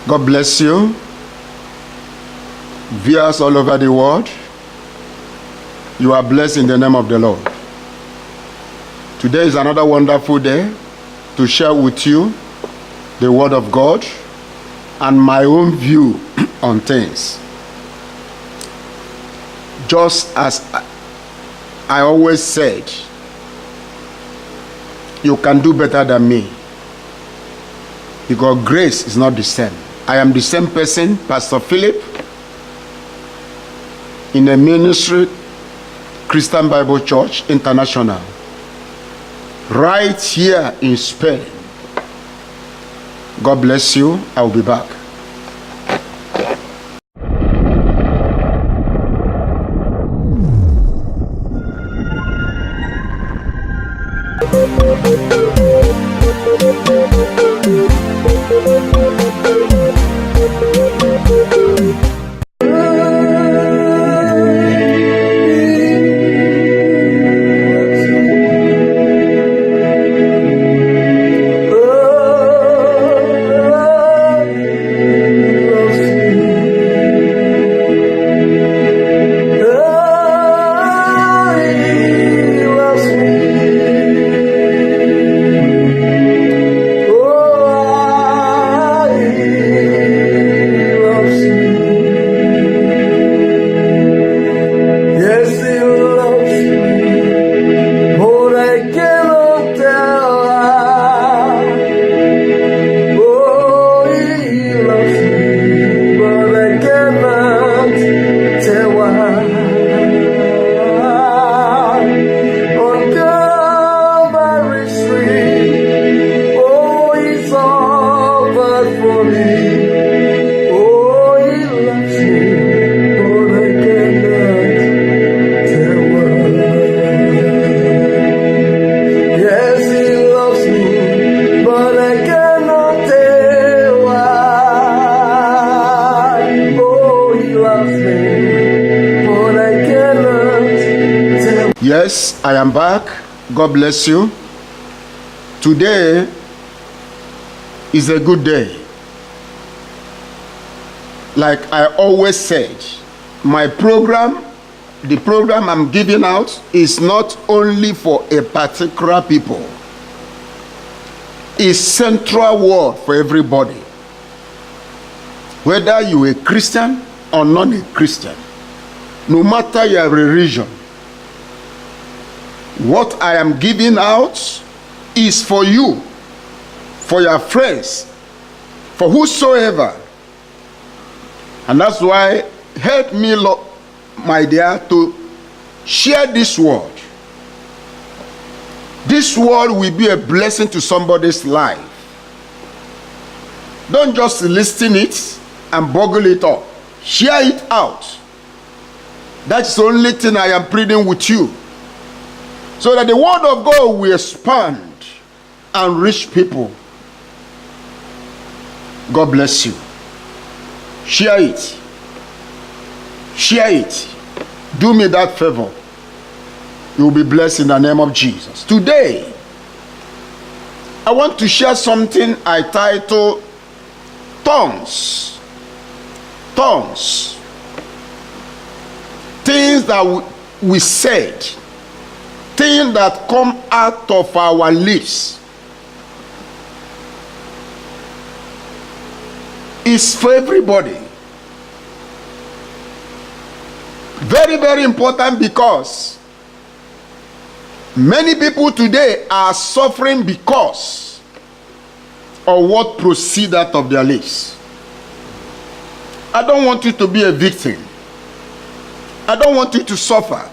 God bless you. Viewers all over the world, you are blessed in the name of the Lord. Today is another wonderful day to share with you the Word of God and my own view on things. Just as I always said, you can do better than me, because grace is not the same. I am the same person, Pastor Philip, in a ministry, Christian Bible Church International, right here in Spain. God bless you. I will be back. Yes, I am back. God bless you. Today is a good day. Like I always said, my program, the program I'm giving out, is not only for a particular people. It's central word for everybody. Whether you're a Christian or not a Christian, no matter your religion, what I am giving out is for you, for your friends, for whosoever. And that's why help me, my dear, to share this word. This word will be a blessing to somebody's life. Don't just listen it and boggle it up. Share it out. That's the only thing I am pleading with you, so that the word of God will expand and reach people. God bless you. Share it. Share it. Do me that favor. You will be blessed in the name of Jesus. Today, I want to share something I title Tongues. Tongues. Things that we said. Things that come out of our lips is for everybody. Very, very important, because many people today are suffering because of what proceeds out of their lips. I don't want you to be a victim. I don't want you to suffer.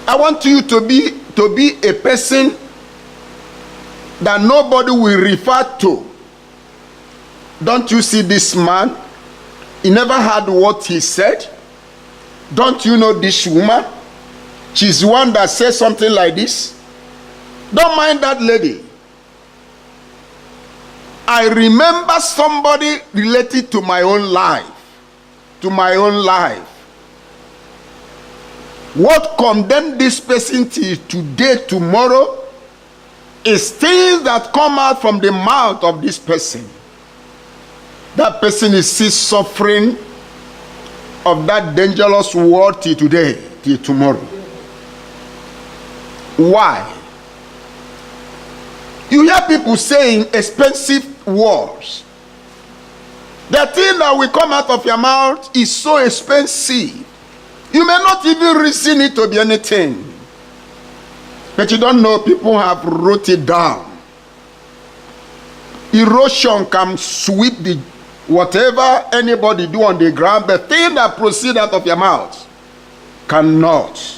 I want you to be a person that nobody will refer to. Don't you see this man? He never heard what he said. Don't you know this woman? She's the one that says something like this. Don't mind that lady. I remember somebody related to my own life. To my own life. What condemned this person till today, tomorrow, is things that come out from the mouth of this person. That person is still suffering of that dangerous word till today, till tomorrow. Why? You hear people saying expensive words. The thing that will come out of your mouth is so expensive. You may not even reason it to be anything. But you don't know, people have wrote it down. Erosion can sweep the whatever anybody do on the ground, the thing that proceeds out of your mouth cannot.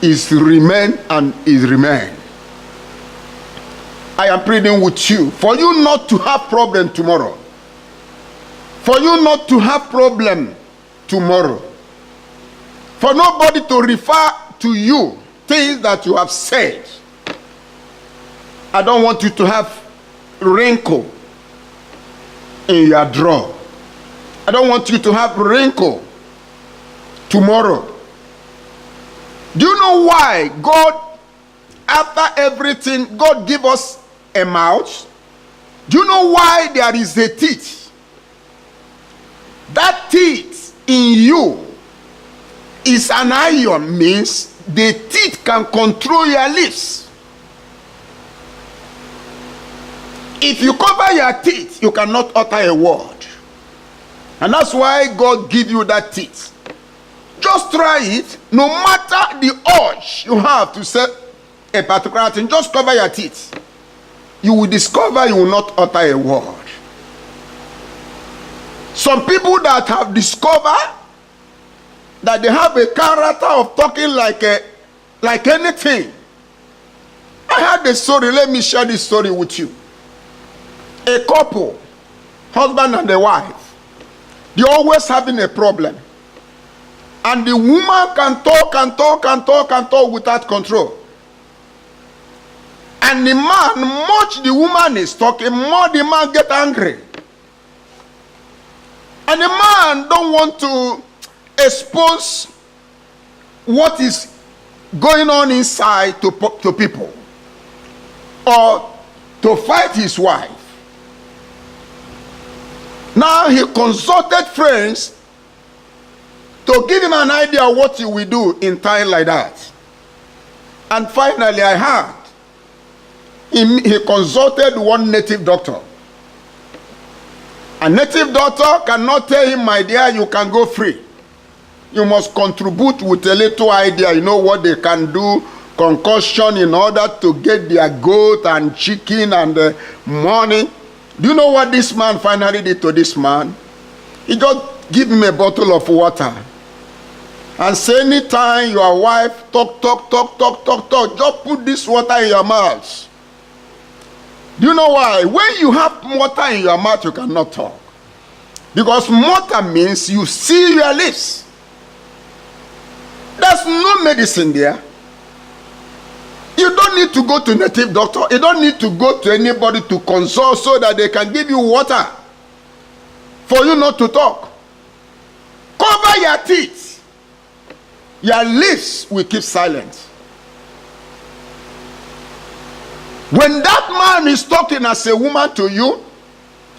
Is remain and is remain. I am pleading with you for you not to have problem tomorrow. For you not to have problem tomorrow. For nobody to refer to you things that you have said. I don't want you to have wrinkle in your drawer. I don't want you to have wrinkle tomorrow. Do you know why God, after everything, God give us a mouth? Do you know why there is a teeth? That teeth in you is an iron, means the teeth can control your lips. If you cover your teeth, you cannot utter a word. And that's why God give you that teeth. Just try it. No matter the urge you have to say a particular thing, just cover your teeth. You will discover you will not utter a word. Some people that have discovered that they have a character of talking like anything. I had a story. Let me share this story with you. A couple, husband and a wife, they're always having a problem. And the woman can talk and talk and talk and talk without control. And the man, much the woman is talking, more the man get angry. And the man don't want to expose what is going on inside to people. Or to fight his wife. Now he consulted friends to give him an idea of what he will do in time like that. And finally I heard he consulted one native doctor. A native doctor cannot tell him, my dear, you can go free. You must contribute with a little idea, you know what they can do, concussion in order to get their goat and chicken and money. Do you know what this man finally did to this man? He just gave him a bottle of water. And say, anytime your wife talk, just put this water in your mouth. Do you know why? When you have water in your mouth, you cannot talk. Because water means you seal your lips. There's no medicine there. You don't need to go to a native doctor. You don't need to go to anybody to consult so that they can give you water for you not to talk. Cover your teeth. Your lips will keep silent. When that man is talking as a woman to you,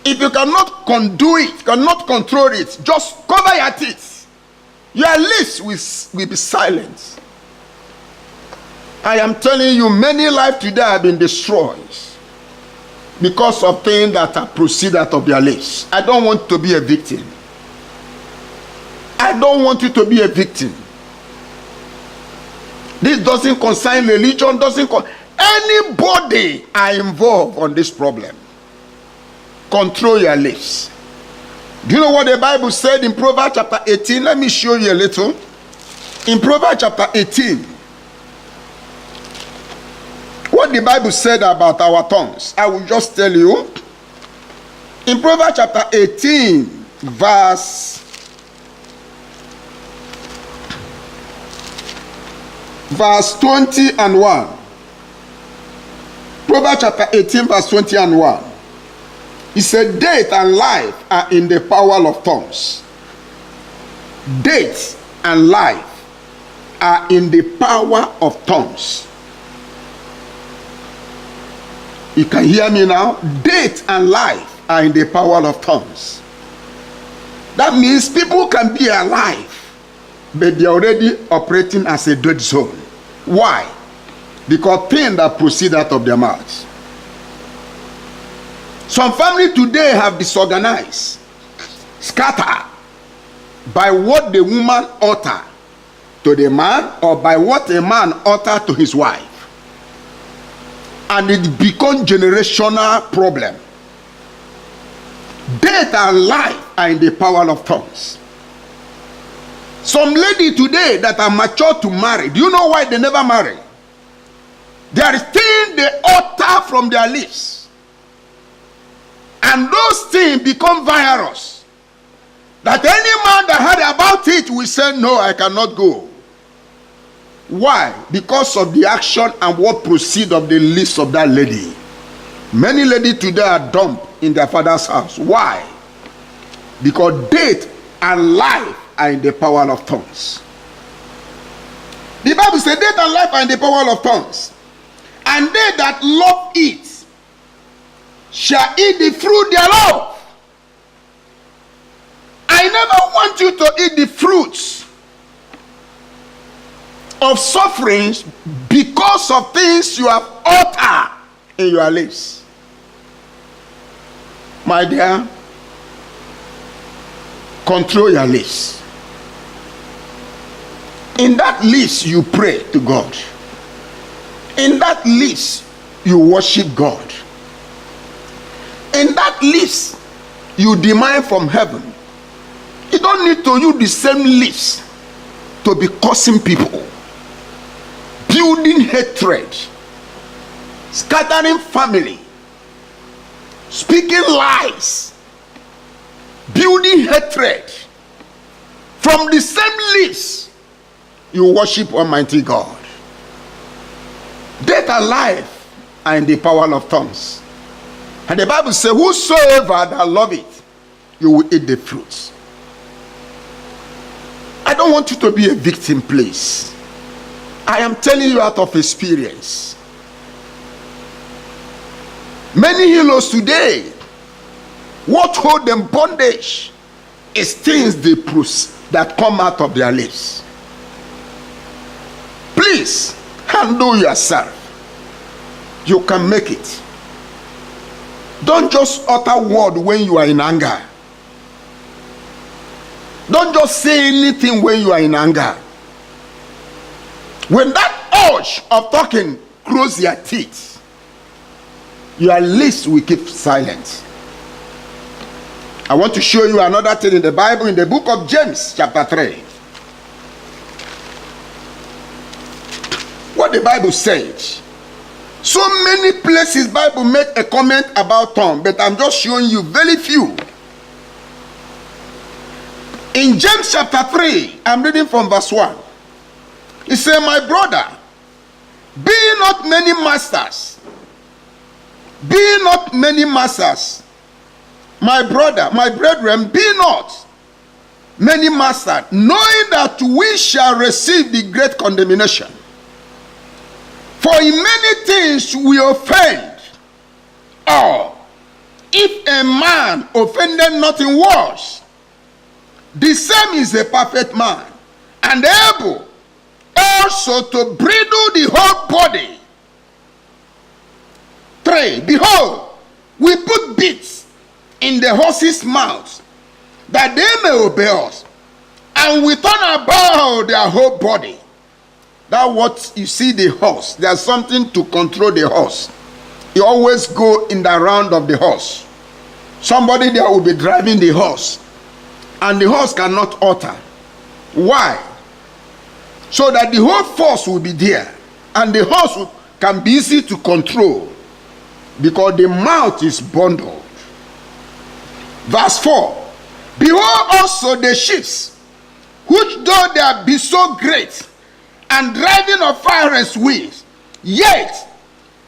if you cannot undo it, cannot control it, just cover your teeth. Your lips will be silent. I am telling you, many lives today have been destroyed because of things that are proceeded out of their lips. I don't want to be a victim. I don't want you to be a victim. This doesn't concern religion, anybody are involved on this problem. Control your lips. Do you know what the Bible said in Proverbs chapter 18? Let me show you a little. In Proverbs chapter 18, what the Bible said about our tongues, I will just tell you. In Proverbs chapter 18, verse 20 and 1. Proverbs chapter 18, verse 20 and 1. He said, death and life are in the power of tongues. Death and life are in the power of tongues. You can hear me now? Death and life are in the power of tongues. That means people can be alive, but they're already operating as a dead zone. Why? Because things that proceed out of their mouths. Some family today have disorganized, scattered by what the woman utter to the man, or by what a man utter to his wife. And it becomes generational problem. Death and life are in the power of tongues. Some lady today that are mature to marry, do you know why they never marry? There is things they utter from their lips, and those things become virus, that any man that heard about it will say, no, I cannot go. Why? Because of the action and what proceed of the lips of that lady. Many ladies today are dumped in their father's house. Why? Because death and life are in the power of tongues. The Bible says death and life are in the power of tongues. And they that love it shall eat the fruit thereof. I never want you to eat the fruits of sufferings because of things you have uttered in your lips. My dear, control your lips. In that list you pray to God. In that list you worship God. In that list you demand from heaven. You don't need to use the same list to be cursing people, building hatred, scattering family, speaking lies, building hatred. From the same list you worship Almighty God. Death and life are in the power of tongues. And the Bible says, whosoever that love it, you will eat the fruits. I don't want you to be a victim, please. I am telling you out of experience. Many heroes today, what hold them bondage is things they produce that come out of their lips. Please handle yourself. You can make it. Don't just utter word when you are in anger. Don't just say anything when you are in anger. When that urge of talking close your teeth, your lips will keep silent. I want to show you another thing in the Bible, in the book of James chapter 3. What the Bible says. So many places Bible make a comment about tongue, but I'm just showing you very few. In James chapter 3, I'm reading from verse 1. He said, my brother, be not many masters. Be not many masters. My brother, my brethren, be not many masters, knowing that we shall receive the great condemnation. For in many things we offend. Or, if a man offended not in words, the same is a perfect man, and able also to bridle the whole body. 3. Behold, we put bits in the horses' mouths, that they may obey us, and we turn about their whole body. That what you see the horse, there's something to control the horse. You always go in the round of the horse. Somebody there will be driving the horse, and the horse cannot utter. Why? So that the whole force will be there, and the horse can be easy to control, because the mouth is bundled. Verse 4. Behold also the ships, which though they be so great, and driving of fires with, yet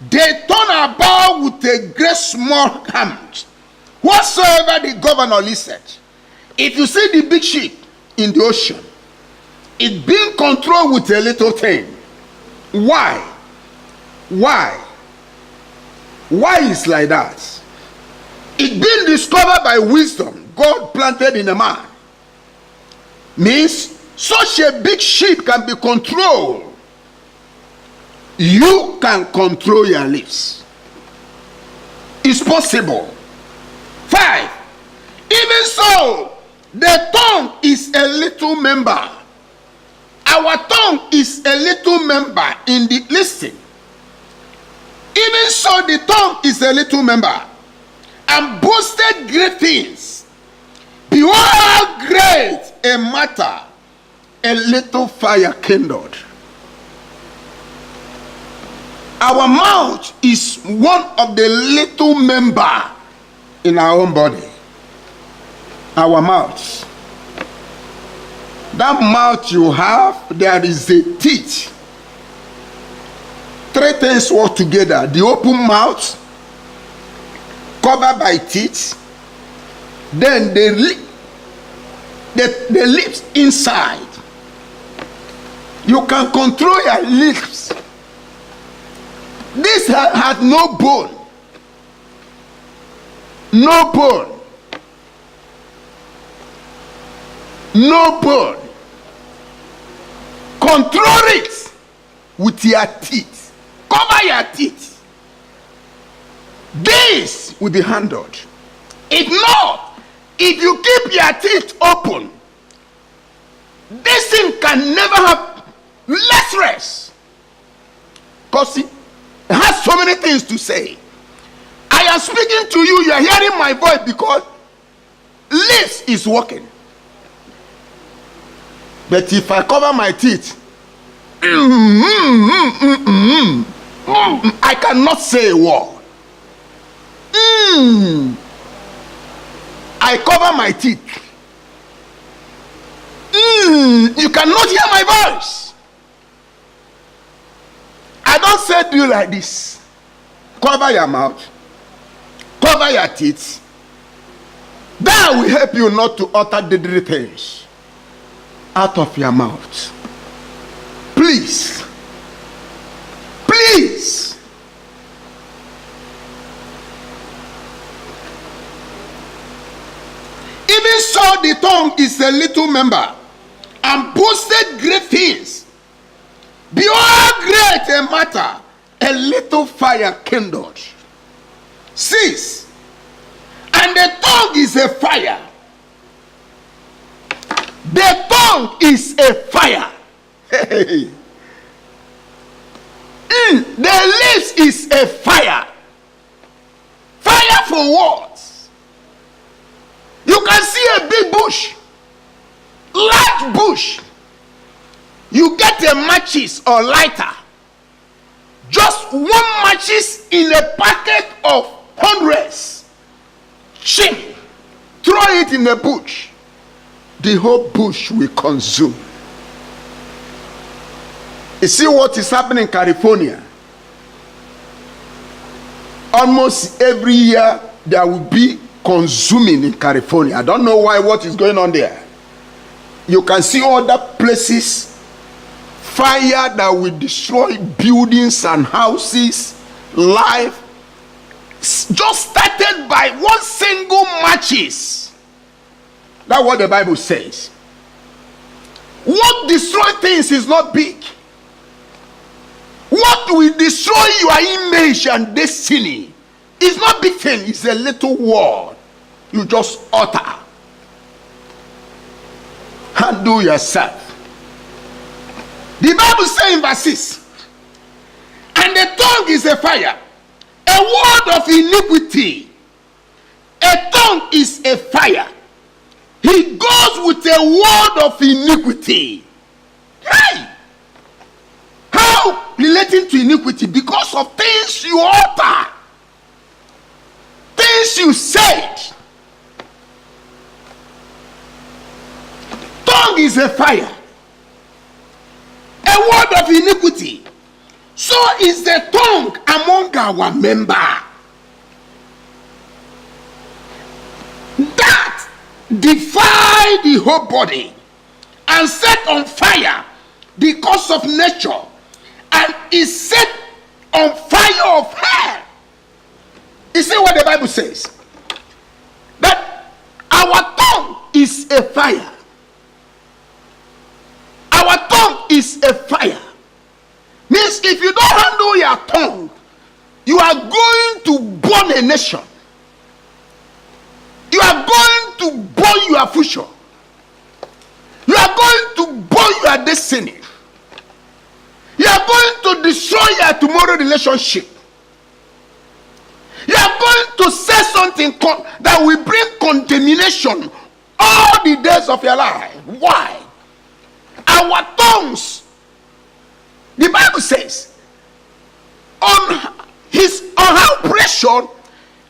they turn about with a great small hand, whatsoever the governor listed. If you see the big ship in the ocean, it's being controlled with a little thing. Why? Why is like that? It being discovered by wisdom God planted in a man means such a big ship can be controlled. You can control your lips. It's possible. 5. Even so, the tongue is a little member. Our tongue is a little member in the, listen. Even so, the tongue is a little member, and boasted great things. Behold, how great a matter a little fire kindled. Our mouth is one of the little member in our own body. Our mouth. That mouth you have, there is a teeth. 3 things work together. The open mouth, covered by teeth, then the lips inside. You can control your lips. This has no bone. No bone. No bone. Control it with your teeth. Cover your teeth. This will be handled. If not, if you keep your teeth open, this thing can never have less rest. Because it has so many things to say. I am speaking to you, you are hearing my voice because lips is working. But if I cover my teeth, I cannot say a word. I cover my teeth. You cannot hear my voice. I don't say do you like this. Cover your mouth. Cover your teeth. That will help you not to utter deadly things out of your mouth. Please. Please. Even so, the tongue is a little member, and boasted great things. Behold, great a matter, a little fire kindled. 6. And the tongue is a fire. The tongue is a fire. The lips is a fire. Fire for what? You can see a big bush, large bush. You get a matches or lighter. Just one matches in a packet of hundreds. Chim, throw it in the bush. The whole bush will consume. You see what is happening in California? Almost every year there will be consuming in California. I don't know why, what is going on there. You can see other places, fire that will destroy buildings and houses, life, just started by one single matches. That's what the Bible says. What destroys things is not big. What will destroy your image and destiny is not big thing. It's a little word you just utter. Handle yourself. The Bible says in verse 6, and the tongue is a fire, a word of iniquity. A tongue is a fire. He goes with a word of iniquity. Hey! How relating to iniquity? Because of things you utter, things you said. Tongue is a fire, a word of iniquity. So is the tongue among our members. That defy the whole body and set on fire the course of nature, and is set on fire of hell. You see what the Bible says? is a fire. Our tongue is a fire. Means if you don't handle your tongue, you are going to burn a nation. You are going to burn your future. You are going to burn your destiny. You are going to destroy your tomorrow relationship. You are going to say something that will bring condemnation all the days of your life. Why? Our tongues, the Bible says, on her oppression,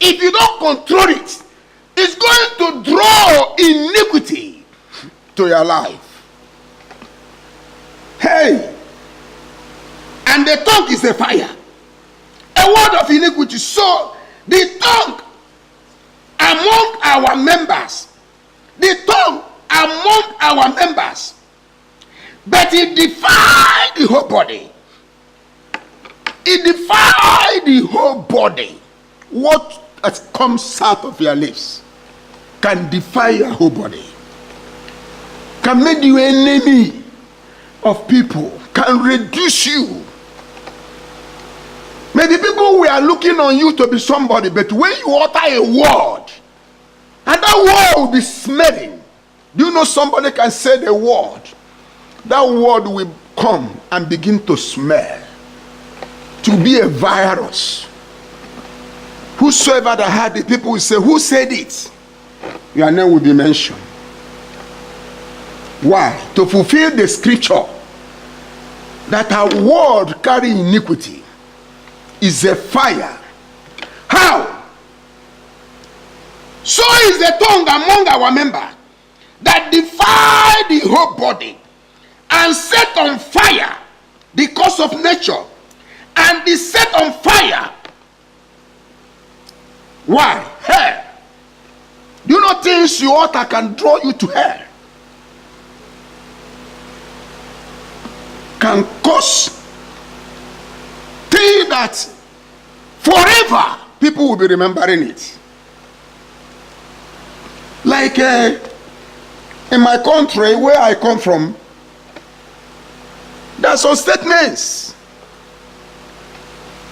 if you don't control it, it's going to draw iniquity to your life. Hey, and the tongue is a fire, a word of iniquity. So the tongue among our members, but it defied the whole body. It defied the whole body. What comes out of your lips can defy your whole body, can make you enemy of people, can reduce you. Maybe people were looking on you to be somebody, but when you utter a word, and that word will be smelling. Do you know somebody can say the word? That word will come and begin to smell, to be a virus. Whosoever that had it, people will say, who said it? Your name will be mentioned. Why? To fulfill the scripture that our word carry iniquity is a fire. How? So is the tongue among our members that defy the whole body and set on fire the course of nature, and is set on fire. Why? Hell. Do you know things you utter can draw you to hell? Can cause things that forever people will be remembering it. Like in my country where I come from, there are some statements.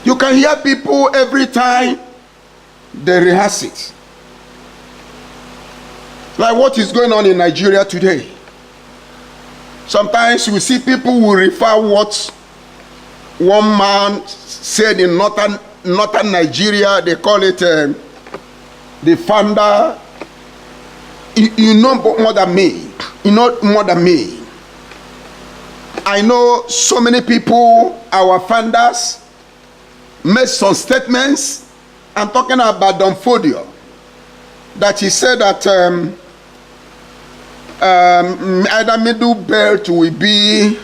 You can hear people every time they rehearse it. Like what is going on in Nigeria today. Sometimes we see people who refer what one man said in northern Nigeria. They call it the founder. You know more than me. You know more than me. I know so many people, our founders, made some statements. I'm talking about Don Fodio, that he said that either middle belt will be,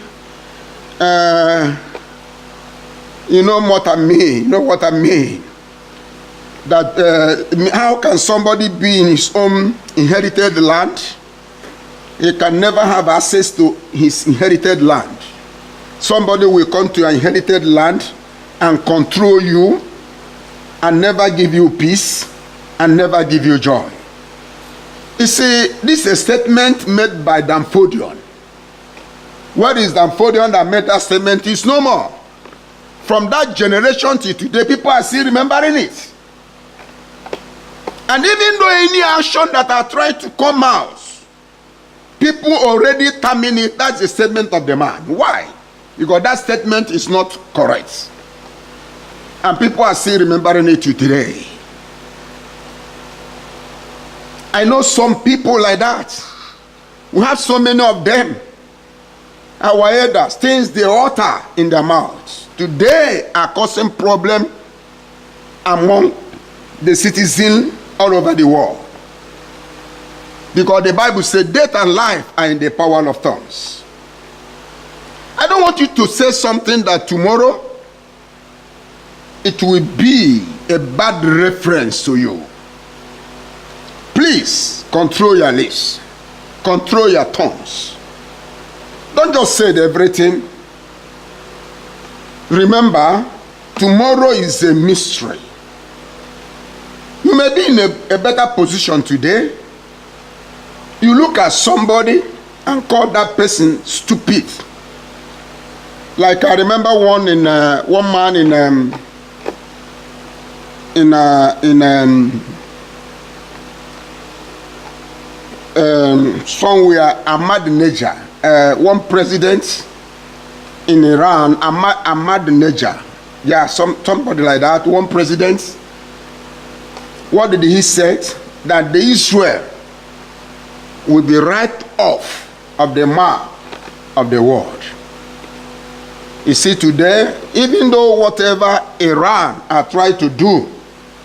you know what I mean. You know what I mean. That how can somebody be in his own inherited land? He can never have access to his inherited land. Somebody will come to your inherited land and control you and never give you peace and never give you joy. You see, this is a statement made by Damphodion. What is Damphodion that made that statement? Is no more. From that generation to today, people are still remembering it. And even though any action that are trying to come out, people already terminate. That's the statement of the man. Why? Because that statement is not correct. And people are still remembering it today. I know some people like that. We have so many of them. Our elders, things they utter in their mouths today are causing problem among the citizens all over the world. Because the Bible says death and life are in the power of tongues. I don't want you to say something that tomorrow it will be a bad reference to you. Please control your lips. Control your tongues. Don't just say everything. Remember, tomorrow is a mystery. You may be in a better position today, You look at somebody and call that person stupid. Like I remember one man somewhere, Ahmadinejad, one president in Iran, Ahmadinejad. Yeah, somebody like that, one president. What did he say? That the Israel will be right off of the map of the world. You see, today, even though whatever Iran are trying to do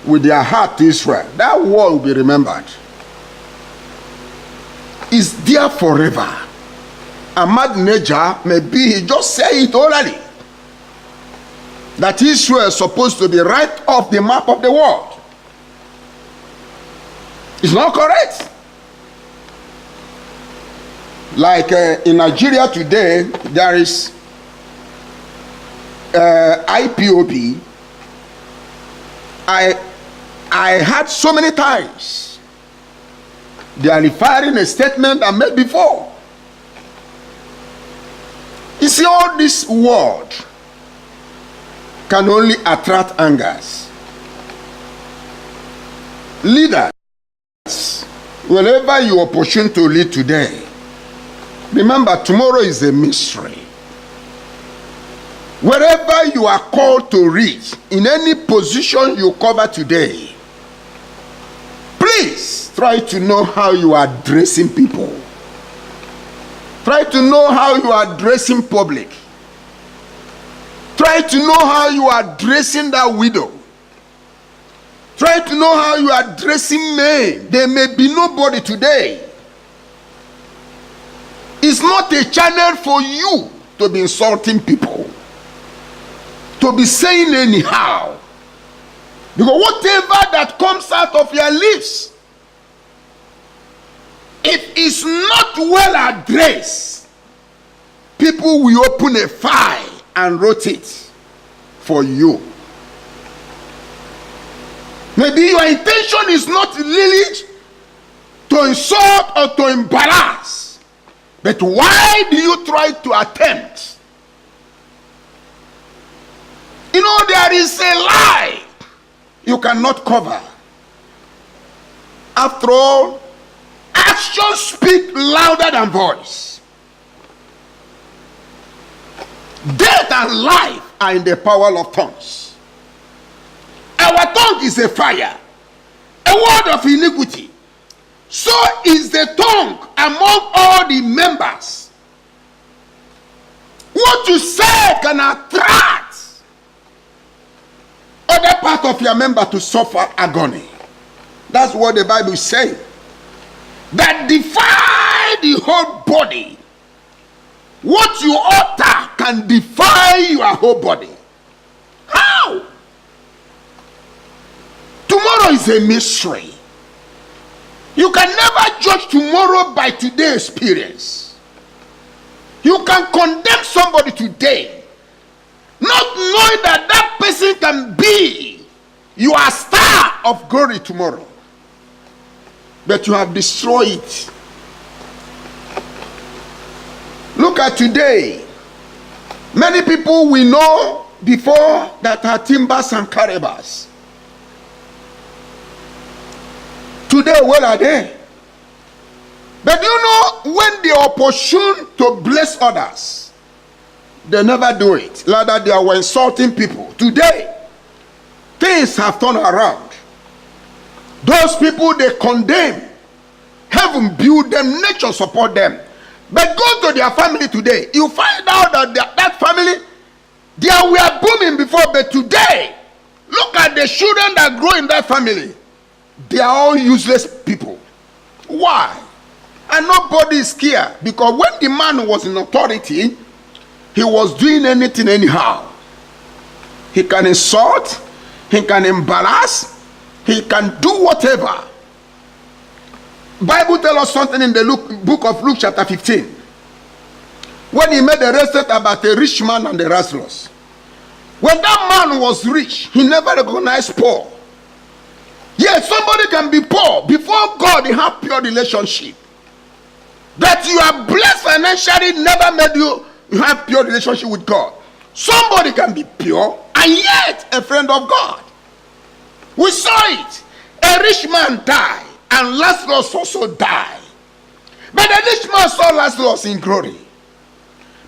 with their heart to Israel, that war will be remembered. It's there forever. Ahmadinejad, maybe he just said it already, that Israel is supposed to be right off the map of the world. It's not correct. Like in Nigeria today, there is IPOB. I heard so many times they are referring a statement I made before. You see, all this world can only attract angers. Leaders, wherever you are opportune to lead today, remember tomorrow is a mystery. Wherever you are called to reach, in any position you cover today, please try to know how you are addressing people. Try to know how you are addressing public. Try to know how you are addressing that widow. Try to know how you are addressing men. There may be nobody today. It's not a channel for you to be insulting people, to be saying anyhow. Because whatever that comes out of your lips, if it's not well addressed, people will open a file and wrote it for you. Maybe your intention is not really to insult or to embarrass, but why do you try to attempt? You know, there is a lie you cannot cover. After all, actions speak louder than voice. Death and life are in the power of tongues. Our tongue is a fire, a word of iniquity. So is the tongue among all the members. What you say can attract other part of your member to suffer agony. That's what the Bible is saying. That defy the whole body. What you utter can defy your whole body. How? Tomorrow is a mystery. You can never judge tomorrow by today's experience. You can condemn somebody today, not knowing that that person can be your star of glory tomorrow. But you have destroyed it. Look at today. Many people we know before that are timbers and caribas. Today, where are they? But you know, when they are opportune to bless others, they never do it. Rather, they are insulting people. Today, things have turned around. Those people they condemn, heaven build them, nature support them. But go to their family today, you find out that that family, they were booming before, but today, look at the children that grow in that family. They are all useless people. Why? And nobody is scared, because when the man was in authority, he was doing anything anyhow. He can insult, he can embarrass, he can do whatever. Bible tells us something in the book of Luke chapter 15. When he made a statement about a rich man and the Lazarus. When that man was rich, he never recognized poor. Yes, somebody can be poor. Before God, they have pure relationship. That you are blessed financially never made you have pure relationship with God. Somebody can be pure and yet a friend of God. We saw it. A rich man died and Lazarus also died. But the rich man saw Lazarus in glory.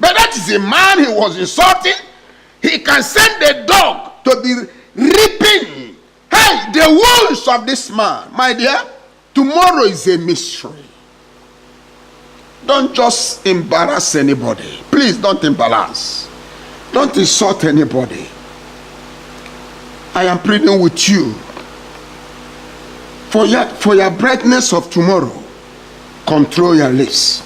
But that is a man he was insulting. He can send a dog to be ripping, hey, the wounds of this man. My dear, tomorrow is a mystery. Don't just embarrass anybody. Please don't embarrass. Don't insult anybody. I am pleading with you for your brightness of tomorrow. Control your lips.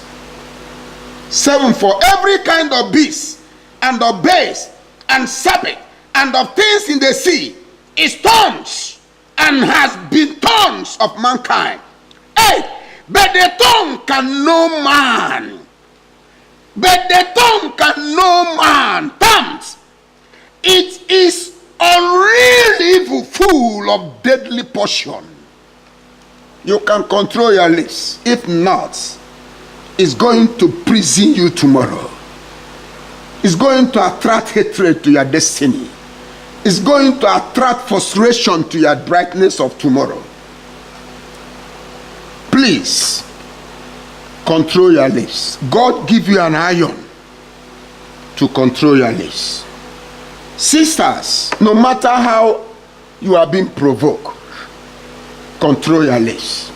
7, for every kind of beast and of birds and serpent and of things in the sea is tongues and has been tongues of mankind. 8, but the tongue can no man. But the tongue can no man. Tongues. It is unreal evil, full of deadly portion. You can control your lips. If not, it's going to prison you tomorrow. It's going to attract hatred to your destiny. It's going to attract frustration to your brightness of tomorrow. Please, control your lips. God give you an iron to control your lips. Sisters, no matter how you are being provoked, control your lips.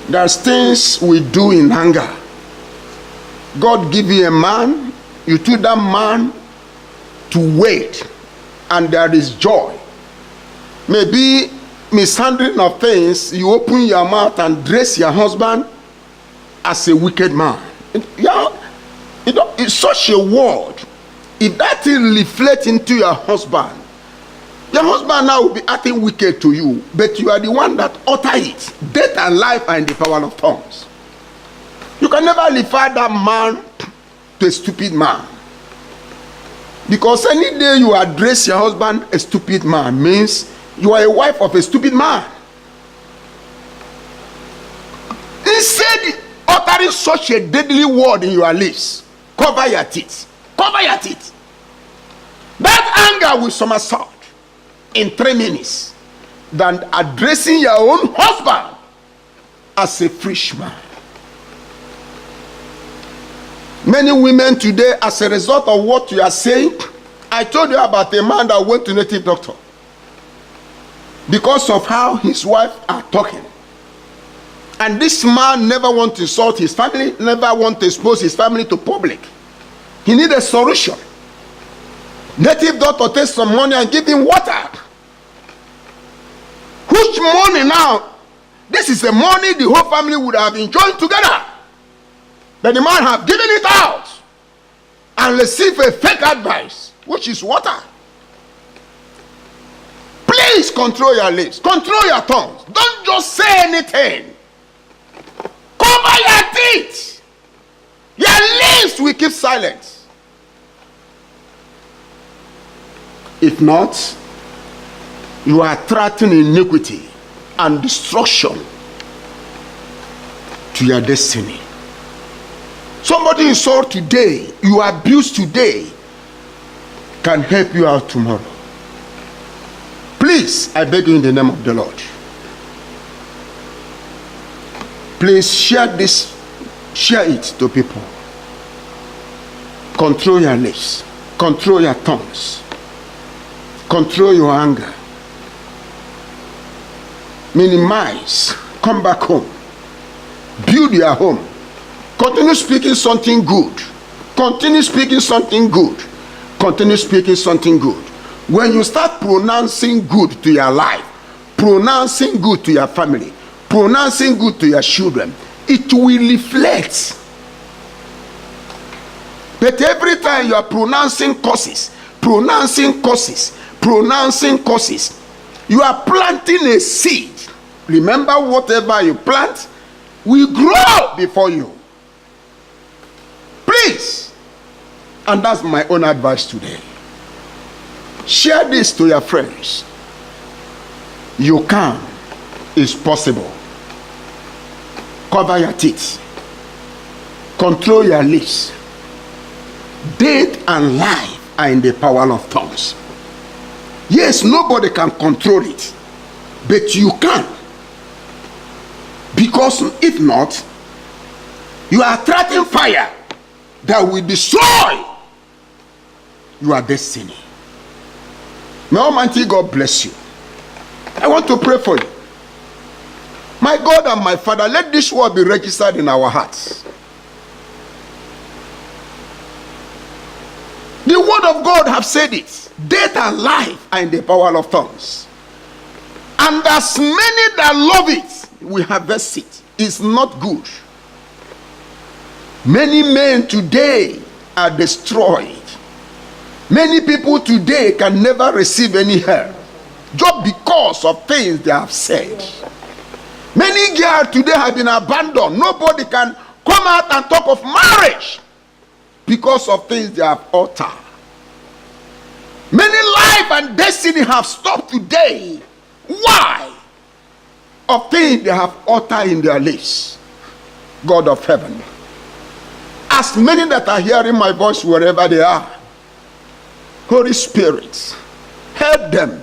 There's things we do in anger. God give you a man, you told that man to wait, and there is joy. Maybe mishandling of things, you open your mouth and dress your husband as a wicked man. It's such a word. If that thing reflects into your husband now will be acting wicked to you, but you are the one that utter it. Death and life are in the power of tongues. You can never refer that man to a stupid man. Because any day you address your husband a stupid man means you are a wife of a stupid man. Instead uttering such a deadly word in your lips, cover your teeth. Cover your teeth. That anger will somersault in 3 minutes than addressing your own husband as a fresh man. Many women today, as a result of what you are saying, I told you about a man that went to native doctor because of how his wife are talking. And this man never want to insult his family, never want to expose his family to public. He need a solution. Native doctor take some money and give him water. Which money now? This is the money the whole family would have enjoyed together. But the man have given it out and received a fake advice, which is water. Please control your lips. Control your tongues. Don't just say anything. Cover your teeth. Your lips will keep silent. If not, you are threatening iniquity and destruction to your destiny. Somebody insult today, you abuse today, can help you out tomorrow. Please, I beg you in the name of the Lord. Please share this, share it to people. Control your lips, control your tongues. Control your anger. Minimize. Come back home. Build your home. Continue speaking something good. Continue speaking something good. Continue speaking something good. When you start pronouncing good to your life, pronouncing good to your family, pronouncing good to your children, it will reflect. But every time you are pronouncing curses, you are planting a seed. Remember, whatever you plant will grow before you. Please. And that's my own advice today. Share this to your friends. You can. It's possible. Cover your teeth. Control your lips. Death and life are in the power of tongues. Yes, nobody can control it, but you can. Because if not, you are attracting fire that will destroy your destiny. May Almighty God bless you. I want to pray for you. My God and my Father, let this word be registered in our hearts. The word of God have said it. Death and life are in the power of tongues. And as many that love it, we harvest it. It's not good. Many men today are destroyed. Many people today can never receive any help just because of things they have said. Many girls today have been abandoned. Nobody can come out and talk of marriage because of things they have uttered. Many life and destiny have stopped today. Why? Of things they have uttered in their lips. God of heaven, as many that are hearing my voice wherever they are, Holy Spirit, help them.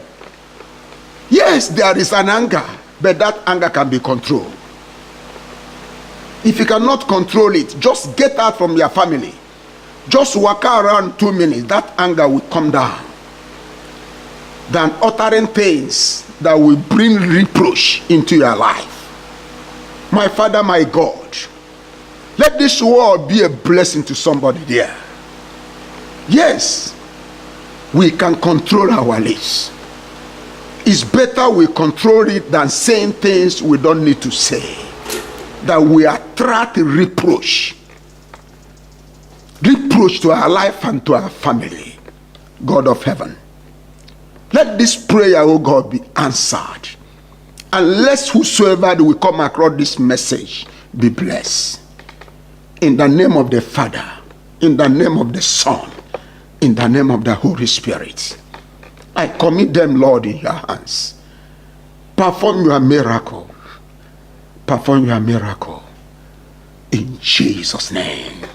Yes, there is an anger, but that anger can be controlled. If you cannot control it, just get out from your family. Just walk around 2 minutes, that anger will come down. Than uttering things that will bring reproach into your life. My Father, my God, let this word be a blessing to somebody there. Yes, we can control our lips. It's better we control it than saying things we don't need to say, that we attract reproach to our life and to our family. God of heaven, let this prayer, oh God, be answered. And let whosoever will come across this message be blessed. In the name of the Father, in the name of the Son, in the name of the Holy Spirit, I commit them, Lord, in your hands. Perform your miracle. Perform your miracle. In Jesus' name.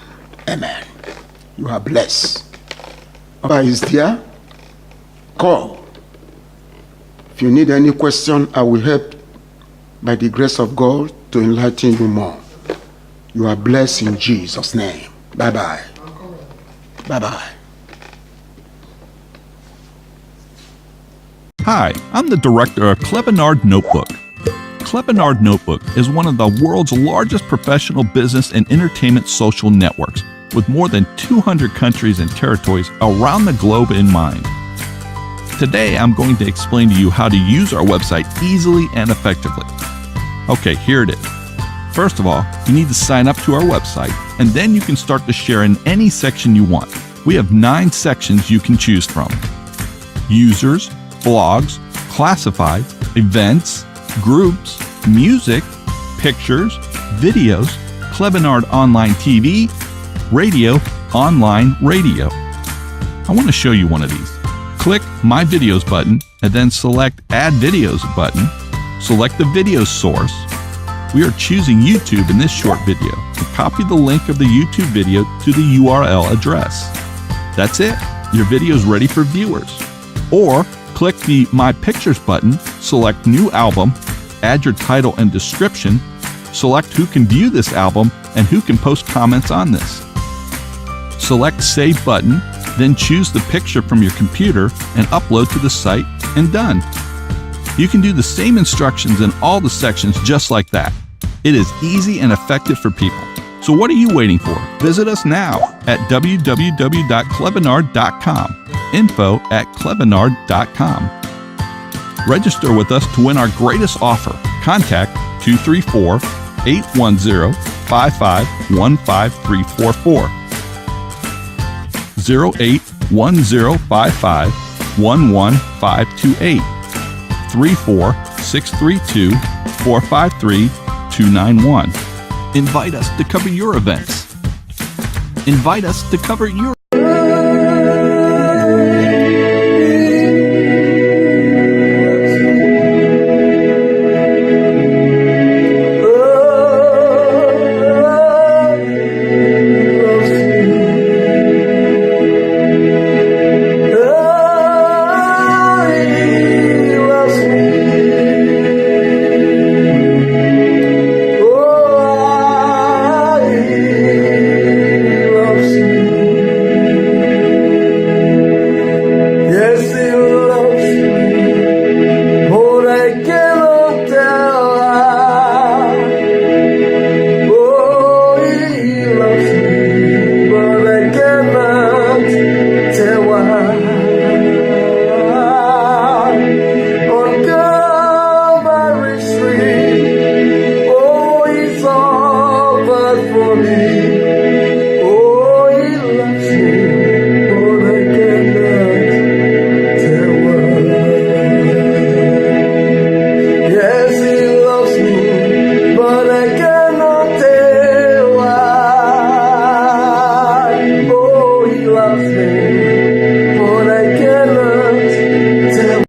Amen. You are blessed. Papa is there. Call. If you need any question, I will help by the grace of God to enlighten you more. You are blessed in Jesus' name. Bye-bye. Bye-bye. Hi, I'm the director of Klebenard Notebook. Klebenard Notebook is one of the world's largest professional business and entertainment social networks, with more than 200 countries and territories around the globe in mind. Today, I'm going to explain to you how to use our website easily and effectively. Okay, here it is. First of all, you need to sign up to our website, and then you can start to share in any section you want. We have 9 sections you can choose from: users, blogs, classifieds, events, groups, music, pictures, videos, Klebenard Online TV, radio, online radio. I want to show you one of these. Click My Videos button and then select Add Videos button. Select the video source. We are choosing YouTube in this short video, and copy the link of the YouTube video to the URL address. That's it. Your video is ready for viewers. Or click the My Pictures button, select New Album, add your title and description, select who can view this album and who can post comments on this. Select Save button, then choose the picture from your computer and upload to the site, and done. You can do the same instructions in all the sections just like that. It is easy and effective for people. So what are you waiting for? Visit us now at www.klebenard.com, info@klebenard.com. Register with us to win our greatest offer. Contact 234-810-5515344. 081055-11528, 34632-453-291. Invite us to cover your events. Invite us to cover your